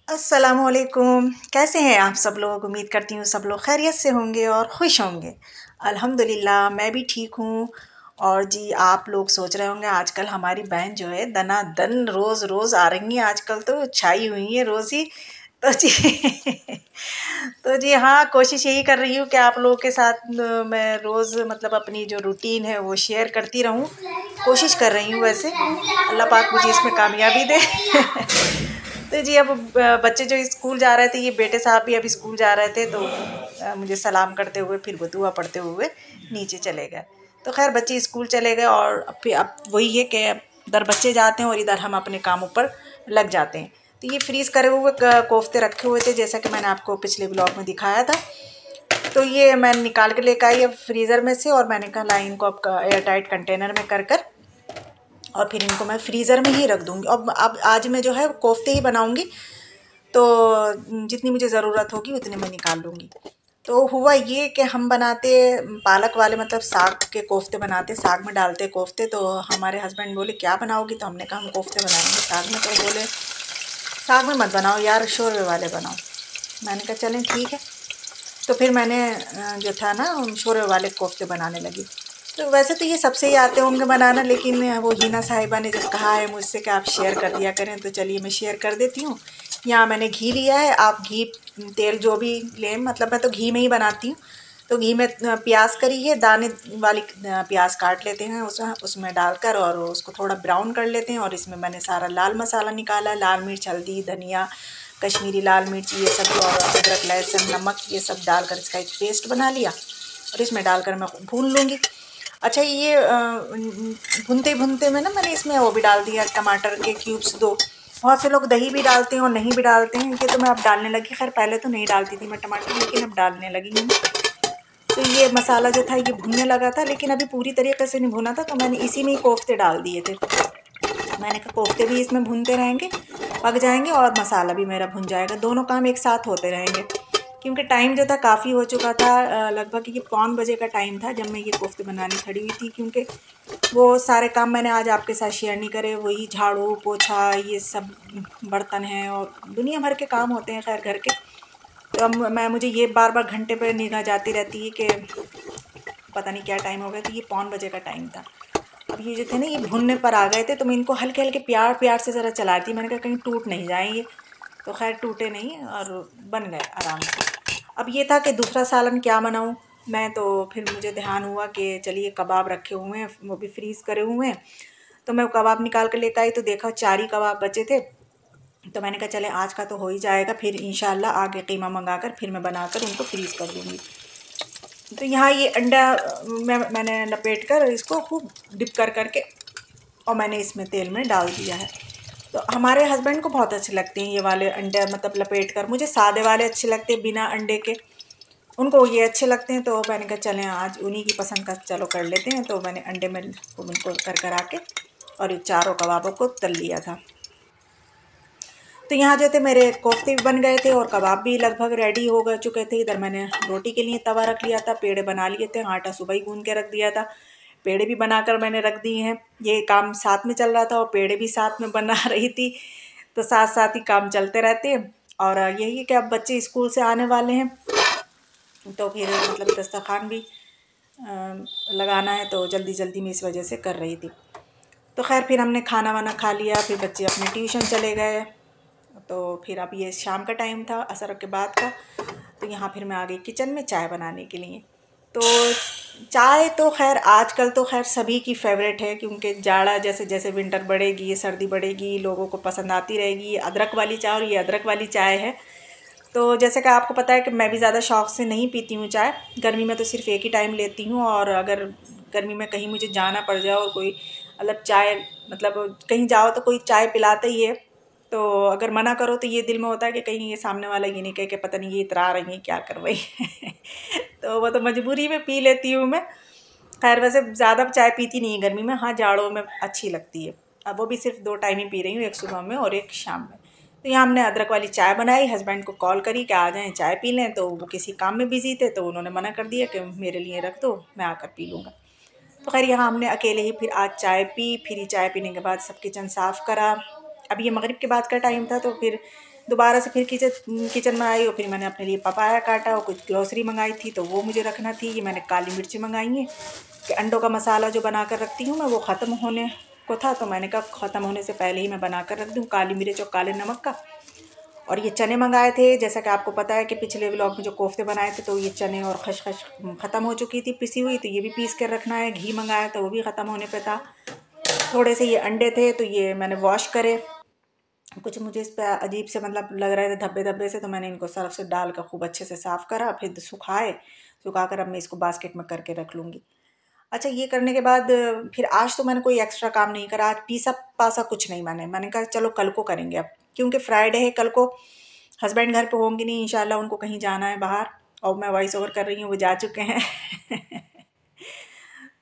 अस्सलामुअलैकुम। कैसे हैं आप सब लोग? उम्मीद करती हूँ सब लोग खैरियत से होंगे और खुश होंगे। अल्हम्दुलिल्लाह मैं भी ठीक हूँ। और जी आप लोग सोच रहे होंगे आजकल हमारी बहन जो है दनादन रोज़ रोज़ आ रही हैं, आजकल तो छाई हुई है रोज़ ही। तो जी तो जी हाँ, कोशिश यही कर रही हूँ कि आप लोगों के साथ मैं रोज़ मतलब अपनी जो रूटीन है वो शेयर करती रहूँ। कोशिश कर रही हूँ वैसे, अल्लाह पाक मुझे इसमें कामयाबी दे। तो जी अब बच्चे जो स्कूल जा रहे थे, ये बेटे साहब भी अभी स्कूल जा रहे थे, तो मुझे सलाम करते हुए फिर वो दुआ पढ़ते हुए नीचे चले गए। तो खैर बच्चे स्कूल चले गए और अब वही है कि इधर बच्चे जाते हैं और इधर हम अपने कामों पर लग जाते हैं। तो ये फ्रीज़ करे हुए कोफ्ते रखे हुए थे, जैसा कि मैंने आपको पिछले ब्लॉग में दिखाया था। तो ये मैंने निकाल के लेकर आई अब फ्रीज़र में से, और मैंने कहा ला इनको अब एयर टाइट कंटेनर में कर और फिर इनको मैं फ्रीज़र में ही रख दूँगी। अब आज मैं जो है कोफ्ते ही बनाऊँगी, तो जितनी मुझे ज़रूरत होगी उतने मैं निकाल लूँगी। तो हुआ ये कि हम बनाते पालक वाले मतलब साग के कोफ्ते बनाते, साग में डालते कोफ्ते। तो हमारे हस्बैंड बोले क्या बनाओगी? तो हमने कहा हम कोफ्ते बनाएंगे साग में। तो बोले साग में मत बनाओ यार, शोरवे वाले बनाओ। मैंने कहा चलें ठीक है। तो फिर मैंने जो था ना शोरवे वाले कोफ्ते बनाने लगी। तो वैसे तो ये सबसे ही आते होंगे बनाना, लेकिन वो हिना साहिबा ने जब कहा है मुझसे कि आप शेयर कर दिया करें, तो चलिए मैं शेयर कर देती हूँ। यहाँ मैंने घी लिया है, आप घी तेल जो भी लें, मतलब मैं तो घी में ही बनाती हूँ। तो घी में प्याज करी है, दाने वाली प्याज काट लेते हैं उसमें डालकर, और उसको थोड़ा ब्राउन कर लेते हैं। और इसमें मैंने सारा लाल मसाला निकाला, लाल मिर्च, हल्दी, धनिया, कश्मीरी लाल मिर्च, ये सब, और अदरक, लहसुन, नमक, ये सब डालकर इसका एक पेस्ट बना लिया और इसमें डालकर मैं भून लूँगी। अच्छा ये भूनते भूनते में ना मैंने इसमें वो भी डाल दिया, टमाटर के क्यूब्स 2। बहुत से लोग दही भी डालते हैं और नहीं भी डालते हैं, ये तो मैं अब डालने लगी। खैर पहले तो नहीं डालती थी मैं टमाटर, लेकिन अब डालने लगी हूँ। तो ये मसाला जो था ये भुनने लगा था, लेकिन अभी पूरी तरीके से नहीं भुना था, तो मैंने इसी में ही कोफ्ते डाल दिए थे। मैंने कहा कोफ्ते भी इसमें भूनते रहेंगे, पक जाएंगे, और मसाला भी मेरा भुन जाएगा, दोनों काम एक साथ होते रहेंगे। क्योंकि टाइम जो था काफ़ी हो चुका था, लगभग ये 5:45 का टाइम था जब मैं ये कोफ्ते बनाने खड़ी हुई थी। क्योंकि वो सारे काम मैंने आज आपके साथ शेयर नहीं करे, वही झाड़ू पोछा ये सब, बर्तन हैं और दुनिया भर के काम होते हैं खैर घर के। तो अब मुझे ये बार बार घंटे पर निगाह जाती रहती है कि पता नहीं क्या टाइम हो गया। तो ये 5:45 का टाइम था। अब ये जो थे ना ये भुनने पर आ गए थे, तो मैं इनको हल्के हल्के प्यार प्यार से ज़रा चला दी। मैंने कहा कहीं टूट नहीं जाएंगे। तो खैर टूटे नहीं और बन गए आराम से। अब ये था कि दूसरा सालन क्या बनाऊं मैं, तो फिर मुझे ध्यान हुआ कि चलिए कबाब रखे हुए हैं, वो भी फ्रीज़ करे हुए हैं। तो मैं कबाब निकाल कर लेकर आई, तो देखा 4 ही कबाब बचे थे। तो मैंने कहा चले आज का तो हो ही जाएगा, फिर इंशाल्लाह आगे कीमा मंगाकर फिर मैं बनाकर उनको फ्रीज़ कर दूँगी। तो यहाँ ये अंडा मैंने लपेट कर इसको खूब डिप कर करके, और मैंने इसमें तेल में डाल दिया है। तो हमारे हस्बैंड को बहुत अच्छे लगते हैं ये वाले अंडे, मतलब लपेट कर। मुझे सादे वाले अच्छे लगते हैं बिना अंडे के, उनको ये अच्छे लगते हैं। तो मैंने कहा चलें आज उन्हीं की पसंद का चलो कर लेते हैं। तो मैंने अंडे में उनको कर आके और ये चारों कबाबों को तल लिया था। तो यहाँ जो थे मेरे कोफ्ते भी बन गए थे और कबाब भी लगभग रेडी हो गए चुके थे। इधर मैंने रोटी के लिए तवा रख लिया था, पेड़े बना लिए थे, आटा सुबह ही गूंद के रख दिया था, पेड़े भी बनाकर मैंने रख दिए हैं। ये काम साथ में चल रहा था और पेड़े भी साथ में बना रही थी, तो साथ साथ ही काम चलते रहते हैं। और यही है कि अब बच्चे स्कूल से आने वाले हैं, तो फिर मतलब दस्तरखान भी लगाना है, तो जल्दी जल्दी में इस वजह से कर रही थी। तो खैर फिर हमने खाना वाना खा लिया, फिर बच्चे अपने ट्यूशन चले गए। तो फिर अब ये शाम का टाइम था, असर के बाद का। तो यहाँ फिर मैं आ गई किचन में चाय बनाने के लिए। तो चाय तो खैर आजकल तो खैर सभी की फेवरेट है, क्योंकि जाड़ा जैसे जैसे विंटर बढ़ेगी, ये सर्दी बढ़ेगी, लोगों को पसंद आती रहेगी ये अदरक वाली चाय। और ये अदरक वाली चाय है, तो जैसे कि आपको पता है कि मैं भी ज़्यादा शौक़ से नहीं पीती हूँ चाय। गर्मी में तो सिर्फ़ एक ही टाइम लेती हूँ, और अगर गर्मी में कहीं मुझे जाना पड़ जाए और कोई मतलब चाय, मतलब कहीं जाओ तो कोई चाय पिलाता ही है। तो अगर मना करो तो ये दिल में होता है कि कहीं ये सामने वाला ये नहीं कहे कि पता नहीं ये इतरा रही है क्या करवाई है। तो वो तो मजबूरी में पी लेती हूँ मैं। खैर वैसे ज़्यादा चाय पीती नहीं है गर्मी में, हाँ जाड़ों में अच्छी लगती है। अब वो भी सिर्फ 2 टाइम ही पी रही हूँ, एक सुबह में और एक शाम में। तो यहाँ हमने अदरक वाली चाय बनाई, हस्बैंड को कॉल करी कि आ जाएं चाय पी लें, तो वो किसी काम में बिज़ी थे, तो उन्होंने मना कर दिया कि मेरे लिए रख दो, मैं आकर पी लूँगा। तो खैर यहाँ हमने अकेले ही फिर आज चाय पी। फिर ही चाय पीने के बाद सब किचन साफ़ करा, अब ये मगरिब के बाद का टाइम था, तो फिर दोबारा से फिर किचन में आई और फिर मैंने अपने लिए पपाया काटा और कुछ ग्रोसरी मंगाई थी तो वो मुझे रखना थी। ये मैंने काली मिर्ची मंगाई है कि अंडों का मसाला जो बना कर रखती हूँ मैं, वो ख़त्म होने को था, तो मैंने कहा ख़त्म होने से पहले ही मैं बना कर रख दूँ, काली मिर्च और काले नमक का। और ये चने मंगाए थे, जैसा कि आपको पता है कि पिछले व्लॉग में जो कोफ्ते बनाए थे, तो ये चने और खसखस ख़त्म हो चुकी थी पिसी हुई, तो ये भी पीस कर रखना है। घी मंगाया तो वो भी ख़त्म होने पे था। थोड़े से ये अंडे थे तो ये मैंने वॉश करे, कुछ मुझे इस पर अजीब से मतलब लग रहे थे धब्बे धब्बे से, तो मैंने इनको सर्फ से डाल कर खूब अच्छे से साफ़ करा, फिर सुखा कर अब मैं इसको बास्केट में करके रख लूँगी। अच्छा, ये करने के बाद फिर आज तो मैंने कोई एक्स्ट्रा काम नहीं करा, आज पीसा पासा कुछ नहीं। मैंने कहा चलो कल को करेंगे अब, क्योंकि फ्राइडे है, कल को हस्बैंड घर पे होंगे नहीं इंशाल्लाह, उनको कहीं जाना है बाहर, और मैं वॉइस ओवर कर रही हूँ, वो जा चुके हैं।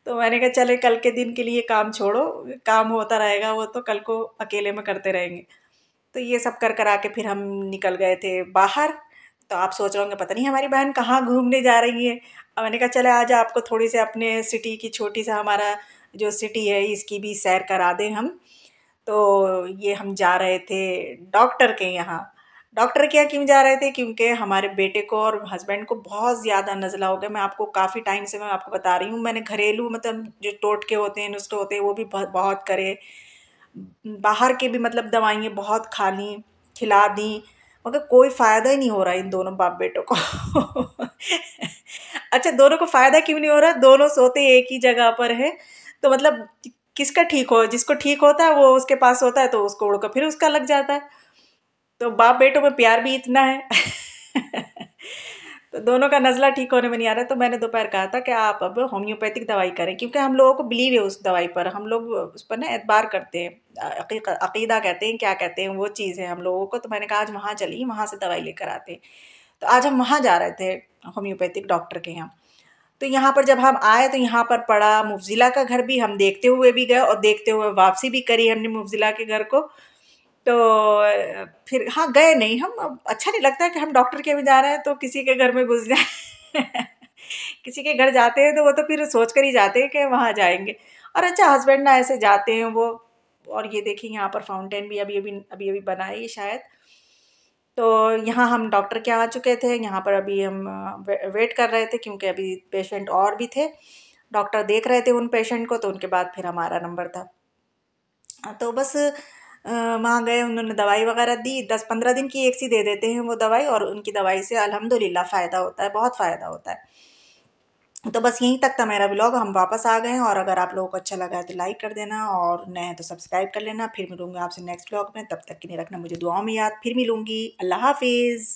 तो मैंने कहा चले कल के दिन के लिए काम छोड़ो, काम होता रहेगा, वो तो कल को अकेले में करते रहेंगे। तो ये सब कर कर आके फिर हम निकल गए थे बाहर। तो आप सोच रहे होंगे पता नहीं हमारी बहन कहाँ घूमने जा रही है। अब मैंने कहा चले आज आपको थोड़ी सी अपने सिटी की, छोटी सा हमारा जो सिटी है इसकी भी सैर करा दें हम। तो ये हम जा रहे थे डॉक्टर के यहाँ। डॉक्टर के यहाँ क्यों जा रहे थे? क्योंकि हमारे बेटे को और हस्बैंड को बहुत ज़्यादा नज़ला हो गया। मैं आपको काफ़ी टाइम से मैं आपको बता रही हूँ, मैंने घरेलू मतलब जो टोटके होते हैं, नुस्खे होते हैं, वो भी बहुत बहुत करे, बाहर के भी मतलब दवाइयाँ बहुत खा ली, खिला दी, मगर कोई फ़ायदा ही नहीं हो रहा इन दोनों बाप बेटों को। अच्छा, दोनों को फ़ायदा क्यों नहीं हो रहा? दोनों सोते एक ही जगह पर है, तो मतलब किसका ठीक हो, जिसको ठीक होता है वो उसके पास होता है, तो उसको उड़कर फिर उसका लग जाता है। तो बाप बेटों में प्यार भी इतना है। तो दोनों का नज़ला ठीक होने में नहीं आ रहा, तो मैंने दोपहर कहा था कि आप अब होम्योपैथिक दवाई करें, क्योंकि हम लोगों को बिलीव है उस दवाई पर, हम लोग उस पर ना एतबार करते हैं, अकीदा कहते हैं, क्या कहते हैं, वो चीज़ है हम लोगों को। तो मैंने कहा आज वहाँ चलिए, वहाँ से दवाई लेकर आते हैं। तो आज हम वहाँ जा रहे थे होम्योपैथिक डॉक्टर के यहाँ। तो यहाँ पर जब हम आए तो यहाँ पर पड़ा मुफ़ज़िला का घर भी, हम देखते हुए भी गए और देखते हुए वापसी भी करी हमने मुफ़ज़िला के घर को। तो फिर हाँ, गए नहीं हम, अब अच्छा नहीं लगता है कि हम डॉक्टर के भी जा रहे हैं तो किसी के घर में घुस जाए। किसी के घर जाते हैं तो वो तो फिर सोच कर ही जाते हैं कि वहाँ जाएँगे। और अच्छा, हस्बैंड ना ऐसे जाते हैं वो। और ये देखिए यहाँ पर फाउंटेन भी अभी-अभी बना है ये शायद। तो यहाँ हम डॉक्टर के यहाँ आ चुके थे, यहाँ पर अभी हम वेट कर रहे थे, क्योंकि अभी पेशेंट और भी थे। डॉक्टर देख रहे थे उन पेशेंट को, तो उनके बाद फिर हमारा नंबर था। तो बस वहाँ गए, उन्होंने दवाई वगैरह दी, 10-15 दिन की एक सी दे देते हैं वो दवाई, और उनकी दवाई से अल्हम्दुलिल्लाह फ़ायदा होता है, बहुत फ़ायदा होता है। तो बस यहीं तक था मेरा व्लॉग, हम वापस आ गए हैं। और अगर आप लोगों को अच्छा लगा है तो लाइक कर देना, और नए हैं तो सब्सक्राइब कर लेना। फिर मिलूँगी आपसे नेक्स्ट व्लॉग में, तब तक के लिए रखना मुझे दुआओं में याद। फिर मिलूँगी, अल्लाह हाफ़िज़।